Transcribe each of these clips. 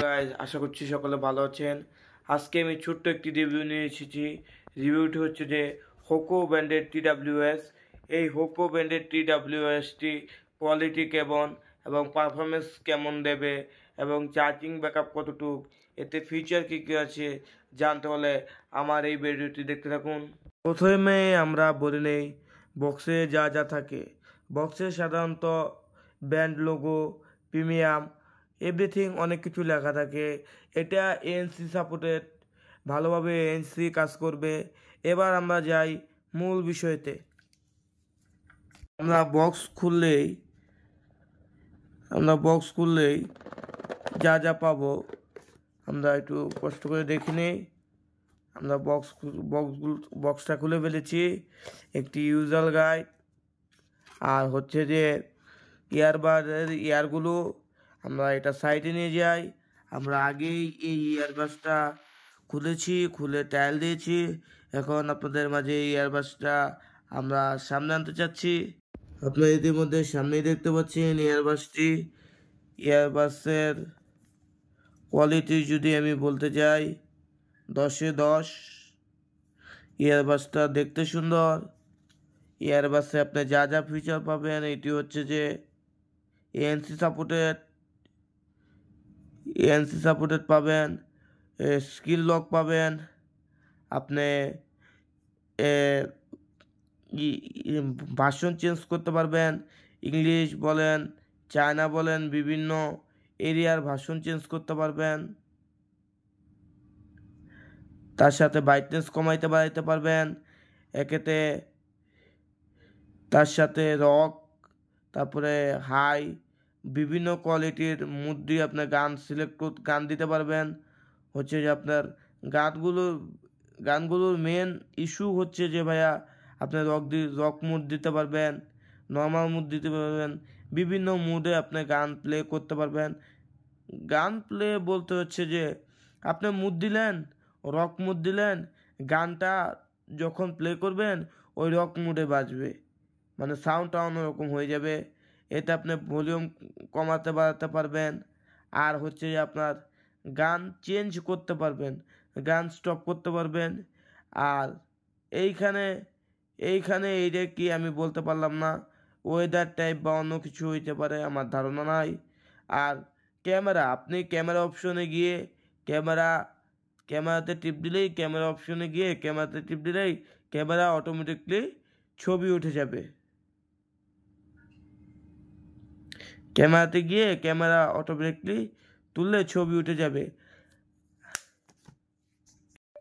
Guys, আশা করছি সকলে ভালো আছেন। আজকে আমি ছোট্ট একটি রিভিউ নিয়ে এসেছি। রিভিউটি হচ্ছে যে হোকো ব্র্যান্ডের TWS। এই হোকো ব্র্যান্ডের TWSটি কোয়ালিটি কেমন এবং পারফরমেন্স কেমন দেবে এবং চার্জিং ব্যাকআপ কতটুক, এতে ফিচার কী কী আছে জানতে হলে আমার এই ভিডিওটি দেখতে থাকুন। প্রথমে আমরা বলে নেই বক্সে যা যা থাকে। বক্সে সাধারণত ব্র্যান্ড লোগো, প্রিমিয়াম, এভরিথিং অনেক কিছু লেখা থাকে। এটা এএনসি সাপোর্টেড, ভালোভাবে এএনসি কাজ করবে। এবার আমরা যাই মূল বিষয়তে। আমরা বক্স খুললেই যা যা পাবো আমরা একটু কষ্ট করে দেখে নেই। আমরা বক্সটা খুলে ফেলেছি। একটি ইউজার গাইড আর হচ্ছে যে ইয়ারগুলো আমরা এটা সাইডে নিয়ে যাই। আমরা আগেই এই ইয়ারবাসটা খুলে টাইল দিয়েছি। এখন আপনাদের মাঝে এই ইয়ারবাসটা আমরা সামনে আনতে চাচ্ছি। আপনারা ইতিমধ্যে সামনেই দেখতে পাচ্ছেন ইয়ারবাসের কোয়ালিটি যদি আমি বলতে যাই 10-এ 10। ইয়ারবাসটা দেখতে সুন্দর। ইয়ারবাসে আপনি যা যা ফিচার পাবেন, এটি হচ্ছে যে এএনসি সাপোর্টেড পাবেন, স্কিল লক পাবেন, আপনি ভার্সন চেঞ্জ করতে পারবেন। ইংলিশ বলেন, চায়না বলেন, বিভিন্ন এরিয়ার ভার্সন চেঞ্জ করতে পারবেন। তার সাথে ব্রাইটনেস কমাইতে বাড়াইতে পারবেন। একেতে তার সাথে রক, তারপরে হাই, বিভিন্ন কোয়ালিটির মুড দিয়ে আপনার গান দিতে পারবেন। হচ্ছে যে আপনার গানগুলোর মেন ইস্যু হচ্ছে যে ভাইয়া আপনার রক মুড দিতে পারবেন, নর্মাল মুড দিতে পারবেন, বিভিন্ন মুডে আপনি গান প্লে করতে পারবেন। গান প্লে বলতে হচ্ছে যে আপনি মুড দিলেন, রক মুড দিলেন, গানটা যখন প্লে করবেন ওই রক মুডে বাজবে, মানে সাউন্ডটা অন্যরকম হয়ে যাবে। এতে আপনি ভলিউম কমাতে বাড়াতে পারবেন। আর হচ্ছে যে আপনার গান চেঞ্জ করতে পারবেন, গান স্টপ করতে পারবেন। আর এইখানে এইটা কি আমি বলতে পারলাম না, ওয়েদার টাইপ বা অন্য কিছু হইতে পারে, আমার ধারণা নাই। আর ক্যামেরা, আপনি ক্যামেরা অপশনে গিয়ে ক্যামেরাতে টিপ দিলেই ক্যামেরা অটোমেটিকলি ছবি উঠে যাবে। ক্যামেরাতে গিয়ে ক্যামেরা অটোমেটিকলি তুললে ছবি উঠে যাবে।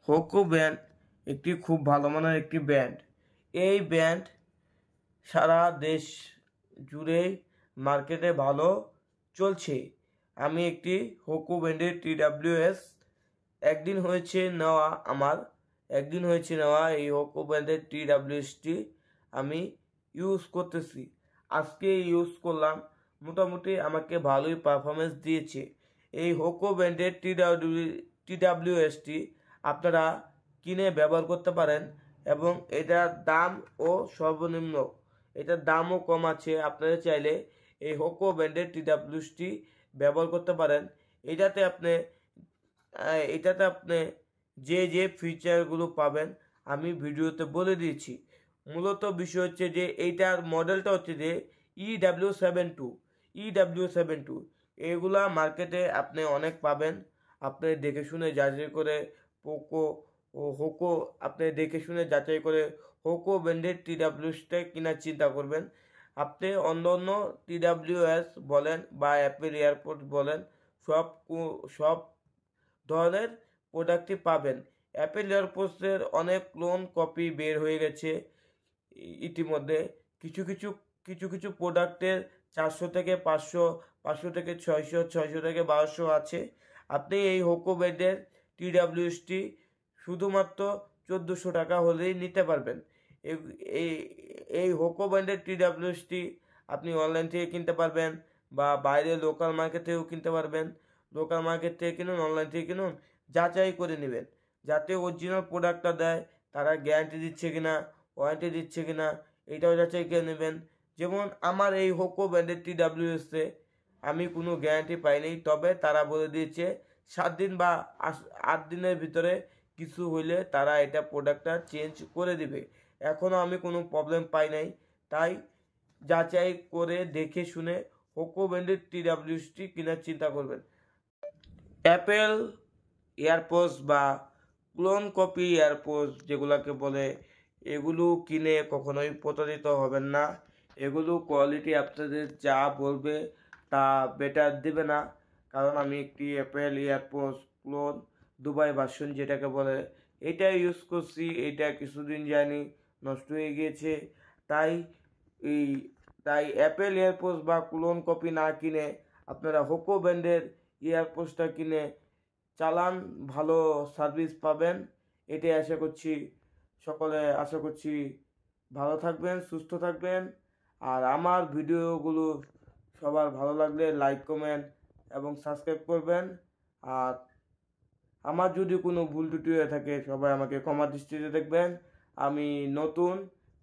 হোকো ব্র্যান্ড একটি খুব ভালো মানের একটি ব্র্যান্ড। এই ব্র্যান্ড সারা দেশ জুড়ে মার্কেটে ভালো চলছে। আমি একটি হোকো ব্র্যান্ডের TWS একদিন হয়েছে নেওয়া এই হোকো ব্র্যান্ডের TWSটি আমি ইউজ করতেছি। আজকে ইউজ করলাম, মোটামুটি আমাকে ভালোই পারফরমেন্স দিয়েছে। এই হোকো ব্র্যান্ডের TWSটি আপনারা কিনে ব্যবহার করতে পারেন এবং এটার দাম ও সর্বনিম্ন, এটার দামও কম আছে। আপনারা চাইলে এই হোকো ব্র্যান্ডের TWSটি ব্যবহার করতে পারেন। এটাতে আপনি যে ফিচারগুলো পাবেন আমি ভিডিওতে বলে দিয়েছি। মূলত বিষয় হচ্ছে যে এইটার মডেলটা হচ্ছে যে EW72 এগুলা মার্কেটে আপনি অনেক পাবেন। আপনি দেখে শুনে যাচাই করে হোকো ব্র্যান্ডের TWSটা কেনার চিন্তা করবেন। আপনি অন্য TWS বলেন বা অ্যাপেল এয়ারপোর্ট বলেন, সব ধরনের প্রোডাক্টই পাবেন। অ্যাপেল এয়ারপোর্টসের অনেক ক্লোন কপি বের হয়ে গেছে ইতিমধ্যে। কিছু প্রোডাক্টের 400 থেকে 500, 500 থেকে 600, 600 থেকে 1200 আছে। আপনি এই হোকো ব্র্যান্ডের TWSটি শুধুমাত্র 1400 টাকা হলেই নিতে পারবেন। এই হোকো ব্র্যান্ডের TWSটি আপনি অনলাইন থেকে কিনতে পারবেন বা বাইরে লোকাল মার্কেট থেকেও কিনতে পারবেন। লোকাল মার্কেট থেকে কিনুন, অনলাইন থেকে কিনুন, যাচাই করে নেবেন যাতে অরিজিনাল প্রোডাক্টটা দেয়, তারা গ্যারান্টি দিচ্ছে কিনা, ওয়ারেন্টি দিচ্ছে কিনা, এইটাও যাচাই করে নেবেন। যেমন আমার এই হোকো ব্র্যান্ডের TWSে আমি কোনো গ্যারান্টি পাইনি, তবে তারা বলে দিয়েছে 7 দিন বা 8 দিনের ভিতরে কিছু হইলে তারা এটা প্রোডাক্টটা চেঞ্জ করে দিবে। এখনও আমি কোনো প্রবলেম পাই নাই, তাই যাচাই করে দেখে শুনে হোকো ব্র্যান্ডের TWSটি কেনার চিন্তা করবেন। অ্যাপেল এয়ারপোডস বা ক্লোন কপি এয়ারপোডস যেগুলোকে বলে, এগুলো কিনে কখনোই প্রতারিত হবেন না। এগুলো কোয়ালিটি আপনাদের যা বলবে তা বেটার দেবে না, কারণ আমি একটি অ্যাপেল এয়ারপোডস ক্লোন দুবাই ভার্সন যেটাকে বলে এটা ইউজ করছি। এটা কিছুদিন যায়নি, নষ্ট হয়ে গিয়েছে। তাই এই অ্যাপেল এয়ারপোডস বা ক্লোন কপি না কিনে আপনারা হোকো ব্র্যান্ডের এয়ারপোডসটা কিনে চালান, ভালো সার্ভিস পাবেন। এটাই আশা করছি। সকলে আশা করছি ভালো থাকবেন, সুস্থ থাকবেন। আর আমার ভিডিওগুলো সবার ভালো লাগলে লাইক, কমেন্ট এবং সাবস্ক্রাইব করবেন। আর আমার যদি কোনো ভুল ত্রুটি হয়ে থাকে সবাই আমাকে ক্ষমা দৃষ্টিতে দেখবেন। আমি নতুন,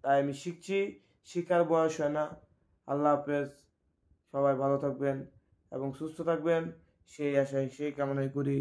তাই আমি শিখছি, শেখার বয়স হয় না। আল্লাহ হাফেজ। সবাই ভালো থাকবেন এবং সুস্থ থাকবেন, সেই আশায় সেই কামনাই করি।